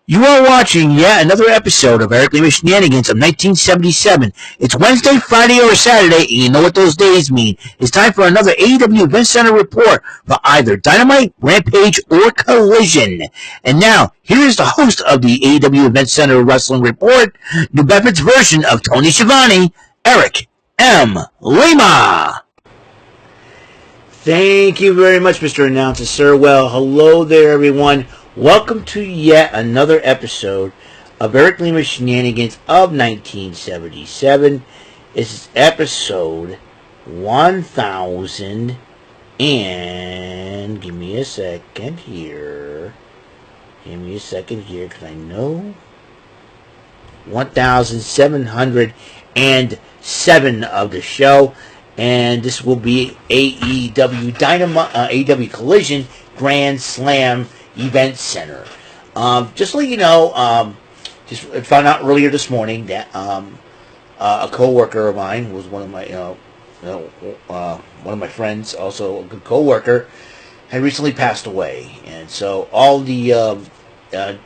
You are watching yet another episode of Eric Lima Shenanigans of 1977. It's Wednesday, Friday, or Saturday, and you know what those days mean. It's time for another AEW Event Center report for either Dynamite, Rampage, or Collision. And now, here is the host of the AEW Event Center Wrestling Report, New Bedford's version of Tony Schiavone, Eric M. Lima. Thank you very much, Mr. Announcer, sir. Well, hello there, everyone. Welcome to yet another episode of Eric Lima Shenanigans of 1977. This is episode 1000 and give me a second here. Because I know 1707 of the show, and this will be AEW Dynamite, AEW Collision Grand Slam Event Center. Just to let you know, just found out earlier this morning that a co-worker of mine was one of my friends, also a good co-worker, had recently passed away, and so all the the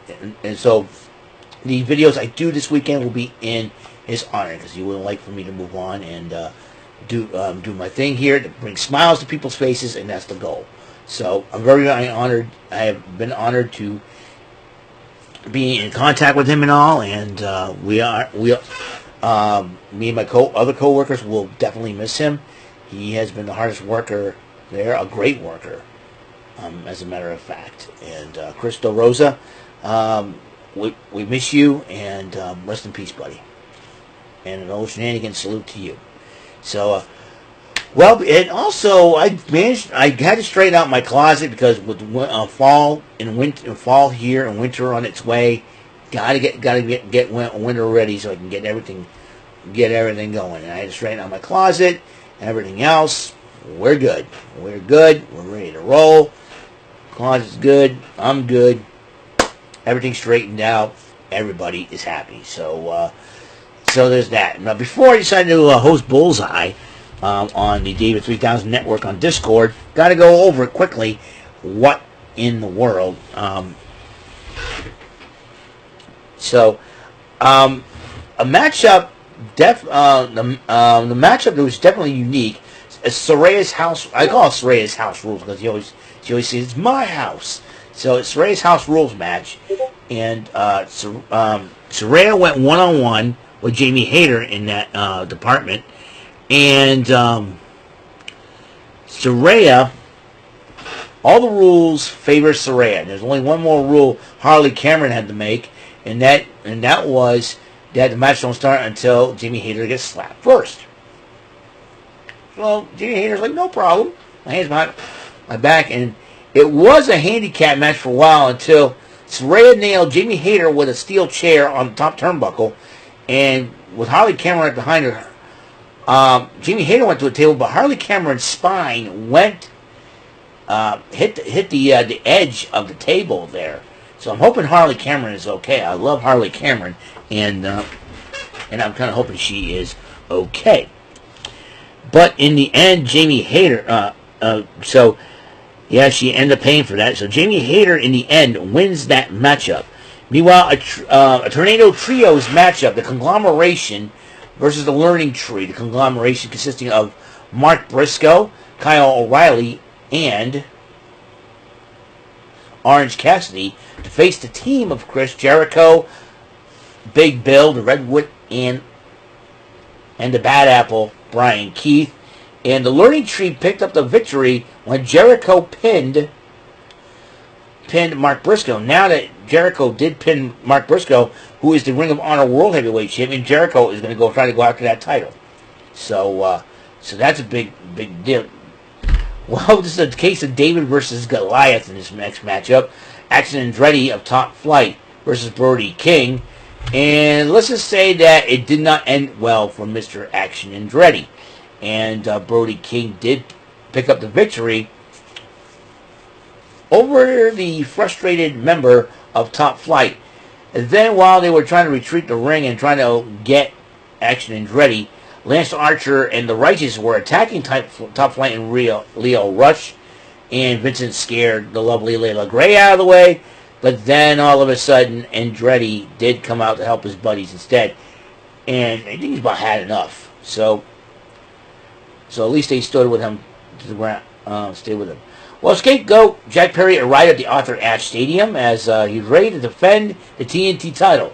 videos I do this weekend will be in his honor, because he would like for me to move on and do my thing here to bring smiles to people's faces, and that's the goal. So I'm very honored. I have been honored to be in contact with him and all, and me and my other co-workers will definitely miss him. He has been the hardest worker there, a great worker, as a matter of fact. And Chris Del Rosa, we miss you, and rest in peace, buddy. And an old Shenanigans salute to you. So. Well, and also I had to straighten out my closet because with fall here and winter on its way, gotta get winter ready so I can get everything going. And I had to straighten out my closet and everything else. We're good. We're ready to roll. Closet's good. I'm good. Everything's straightened out. Everybody is happy. So there's that. Now, before I decided to host Bullseye on the David 3000 network on Discord, got to go over it quickly. What in the world? A matchup. The matchup that was definitely unique. Soraya's house. I call it Soraya's house rules because she always says it's my house. So it's Soraya's house rules match, and Soraya went 1-on-1 with Jamie Hayter in that department. And Soraya, all the rules favor Soraya. There's only one more rule Harley Cameron had to make, and that was that the match don't start until Jamie Hayter gets slapped first. So Jamie Hayter's like, no problem. My hands behind my back, and it was a handicap match for a while until Soraya nailed Jamie Hayter with a steel chair on the top turnbuckle, and with Harley Cameron right behind her. Jamie Hayter went to a table, but Harley Cameron's spine went hit the edge of the table there. So I'm hoping Harley Cameron is okay. I love Harley Cameron, and I'm kind of hoping she is okay. But in the end, Jamie Hayter. She ended up paying for that. So Jamie Hayter in the end wins that matchup. Meanwhile, a Tornado Trios matchup, the Conglomeration versus the Learning Tree. The Conglomeration consisting of Mark Briscoe, Kyle O'Reilly, and Orange Cassidy to face the team of Chris Jericho, Big Bill, the Redwood, and the Bad Apple, Brian Keith. And the Learning Tree picked up the victory when Jericho pinned Mark Briscoe. Now that Jericho did pin Mark Briscoe, who is the Ring of Honor World Heavyweight Champion, Jericho is going to try to go after that title. So that's a big deal. Well, this is the case of David versus Goliath in this next matchup. Action Andretti of Top Flight versus Brody King. And let's just say that it did not end well for Mr. Action Andretti. And Brody King did pick up the victory over the frustrated member of Top Flight. And then while they were trying to retreat the ring and trying to get Action Andretti, Lance Archer and the Righteous were attacking Top Flight and Leo Rush, and Vincent scared the lovely Layla Gray out of the way. But then all of a sudden, Andretti did come out to help his buddies instead. And I think he's about had enough. So at least they stood with him to the ground, stayed with him. Well, scapegoat Jack Perry arrived at the Arthur Ashe Stadium as he's ready to defend the TNT title.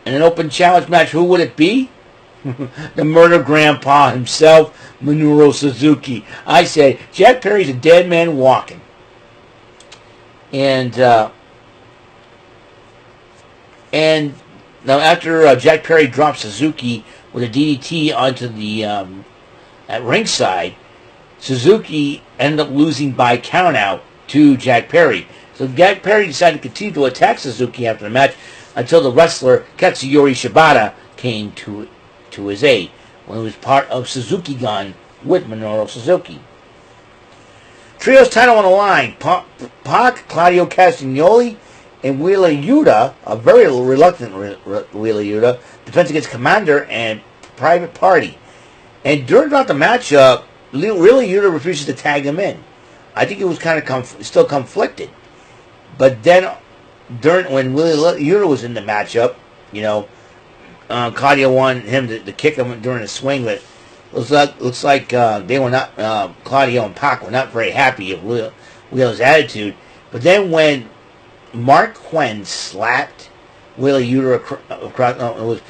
In an open challenge match, who would it be? The murder grandpa himself, Minoru Suzuki. I say, Jack Perry's a dead man walking. And now after Jack Perry dropped Suzuki with a DDT onto the at ringside, Suzuki ended up losing by countout to Jack Perry. So Jack Perry decided to continue to attack Suzuki after the match until the wrestler Katsuyori Shibata came to his aid when he was part of Suzuki Gun with Minoru Suzuki. Trios title on the line. Pac, Claudio Castagnoli, and Wheeler Yuta, a very reluctant Wheeler Yuta, defends against Commander and Private Party. And throughout the matchup, Wheeler Yuta refuses to tag him in. I think he was kind of still conflicted. But then, when Wheeler Yuta was in the matchup, Claudio wanted him to kick him during a swing, but looks like they were not, Claudio and Pac were not very happy of Wheeler's attitude. But then when Mark Quinn slapped Wheeler Yuta across,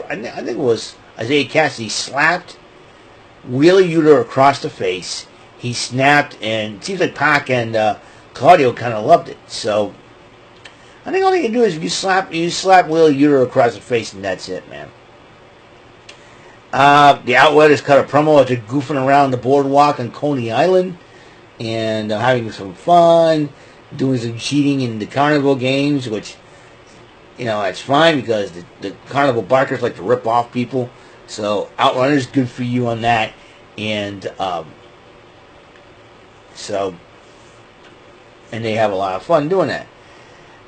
I think it was Isaiah Cassidy slapped Wheeler Yuta across the face. He snapped, and it seems like Pac and Claudio kind of loved it. So I think all you can do is you slap Wheeler Yuta across the face, and that's it, man. The Outriders cut a promo after goofing around the boardwalk on Coney Island and having some fun, doing some cheating in the carnival games, which, that's fine because the carnival barkers like to rip off people. So Outrunners, good for you on that. And and they have a lot of fun doing that.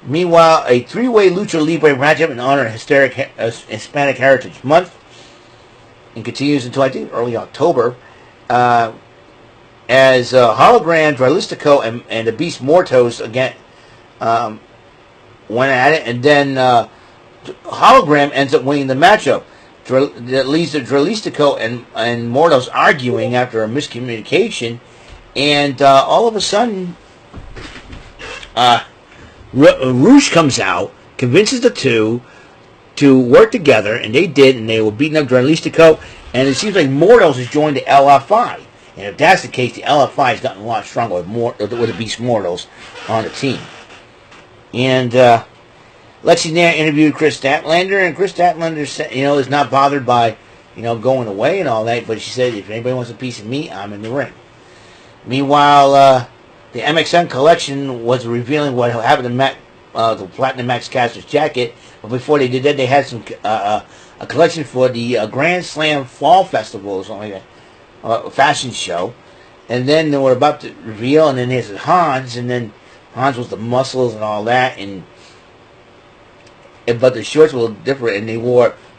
Meanwhile, a three-way Lucha Libre matchup in honor of Hispanic Heritage Month and continues until, I think, early October. As Hologram, Dralistico, and the Beast Mortos again went at it, and then Hologram ends up winning the matchup. That leads to Dralistico and Mortos arguing after a miscommunication, and all of a sudden, Rouge comes out, convinces the two to work together, and they did, and they were beating up Dralistico, and it seems like Mortos has joined the LFI. And if that's the case, the LFI has gotten a lot stronger with the Beast Mortals on the team. And Lexi Nair interviewed Chris Statlander, and Chris Statlander said, is not bothered by, going away and all that, but she said, if anybody wants a piece of me, I'm in the ring. Meanwhile, the MXN collection was revealing what happened to the Platinum Max Caster's jacket, but before they did that, they had some a collection for the Grand Slam Fall Festival or something like that. Fashion show, and then they were about to reveal, and then there's Hans, and then Hans was the muscles and all that, but the shorts were a little different, and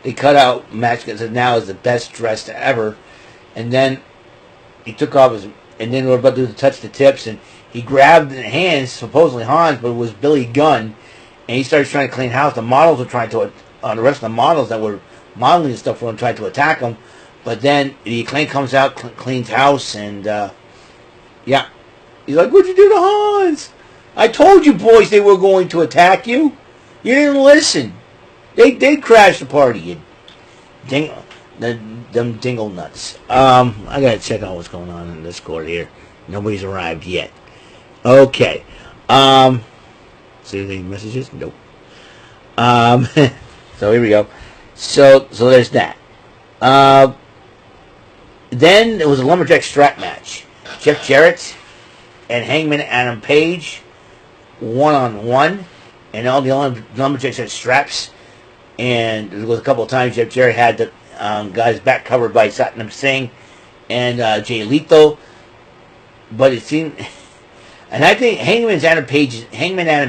they cut out Max because now is the best dressed ever, and then he took off his, and then we were about to touch the tips, and he grabbed in hands, supposedly Hans, but it was Billy Gunn, and he started trying to clean house. The models were trying to, the rest of the models that were modeling and stuff for him tried to attack him. But then the Acclaim comes out, cleans house, and he's like, "What'd you do to Hans? I told you boys they were going to attack you. You didn't listen. They crashed the party. Them dingle nuts." I gotta check out what's going on in Discord here. Nobody's arrived yet. Okay. See any messages? Nope. So here we go. So there's that. Then there was a Lumberjack strap match. Jeff Jarrett and Hangman Adam Page, 1-on-1, and all the Lumberjacks had straps. And there was a couple of times Jeff Jarrett had the guy's back covered by Satnam Singh and Jay Lethal. But it seemed, and I think Hangman Adam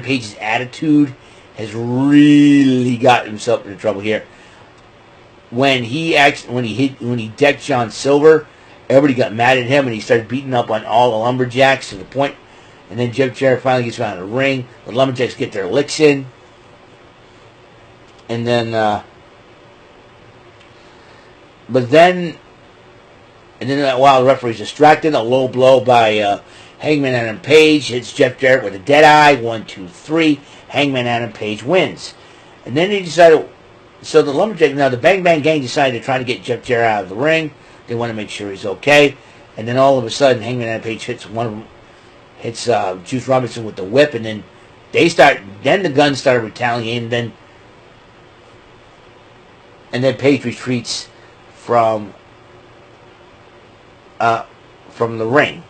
Page's attitude has really got himself into trouble here. When he decked John Silver, everybody got mad at him, and he started beating up on all the Lumberjacks to the point. And then Jeff Jarrett finally gets around the ring. The Lumberjacks get their licks in, And then, while the referee's distracted, a low blow by Hangman Adam Page hits Jeff Jarrett with a dead eye. 1, 2, 3. Hangman Adam Page wins. And then he decided, so the Lumberjack, now the Bang Bang Gang decided to try to get Jeff Jarrett out of the ring. They want to make sure he's okay. And then all of a sudden, Hangman Adam Page hits Juice Robinson with the whip, and then then the Guns started retaliating, and then Page retreats from the ring.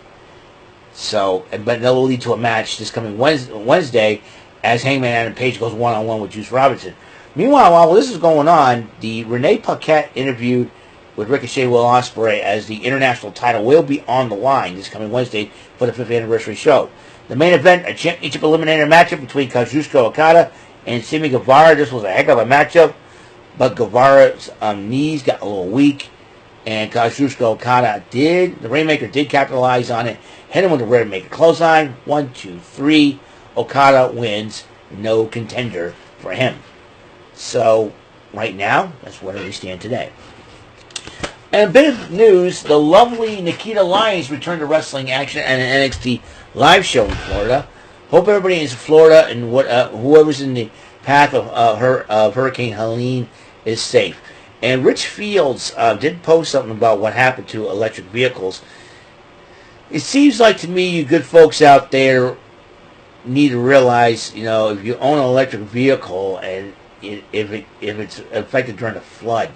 So, but that will lead to a match this coming Wednesday as Hangman Adam Page goes one-on-one with Juice Robinson. Meanwhile, while this is going on, the Renee Paquette interviewed with Ricochet Will Ospreay as the international title will be on the line this coming Wednesday for the 5th anniversary show. The main event, a championship eliminator matchup between Kazuchika Okada and Sammy Guevara. This was a heck of a matchup, but Guevara's knees got a little weak, and Kazuchika Okada the Rainmaker did capitalize on it, hit him with a Rainmaker clothesline. 1, 2, 3. Okada wins. No contender for him. So, right now, that's where we stand today. And a bit of news, the lovely Nikita Lyons returned to wrestling action at an NXT live show in Florida. Hope everybody in Florida and whoever's in the path of Hurricane Helene is safe. And Rich Fields did post something about what happened to electric vehicles. It seems like to me, you good folks out there need to realize, if you own an electric vehicle and if it's affected during a flood,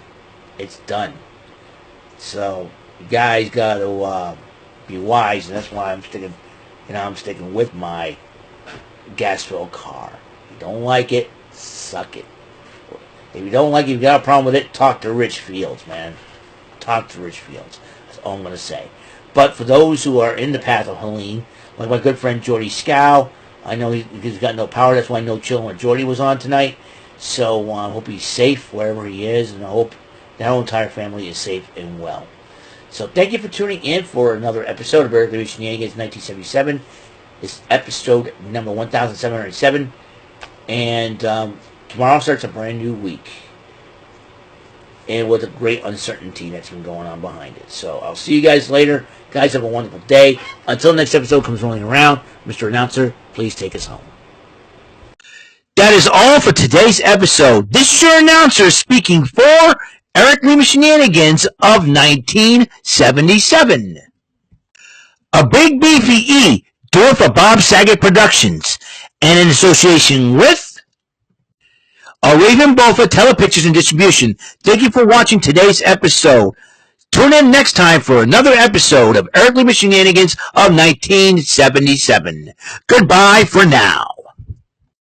it's done. So you guys got to be wise, and that's why I'm sticking with my gas-filled car. If you don't like it, suck it. If you don't like it, you've got a problem with it, talk to Rich Fields, man. Talk to Rich Fields. That's all I'm going to say. But for those who are in the path of Helene, like my good friend Jordy Scow, I know he's got no power. That's why No Chillin' with Jordy was on tonight. So I hope he's safe wherever he is, and I hope that whole entire family is safe and well. So thank you for tuning in for another episode of AEW Shenanigans 1977. It's episode number 1707. And tomorrow starts a brand new week. And with a great uncertainty that's been going on behind it. So I'll see you guys later. Guys, have a wonderful day. Until next episode comes rolling around, Mr. Announcer, please take us home. That is all for today's episode. This is your announcer speaking for Eric Lima Shenanigans of 1977. A Big Beefy E, do it for Bob Saget Productions, and in association with a Raven Bofa Telepictures and Distribution. Thank you for watching today's episode. Tune in next time for another episode of Eric Lima Shenanigans of 1977. Goodbye for now.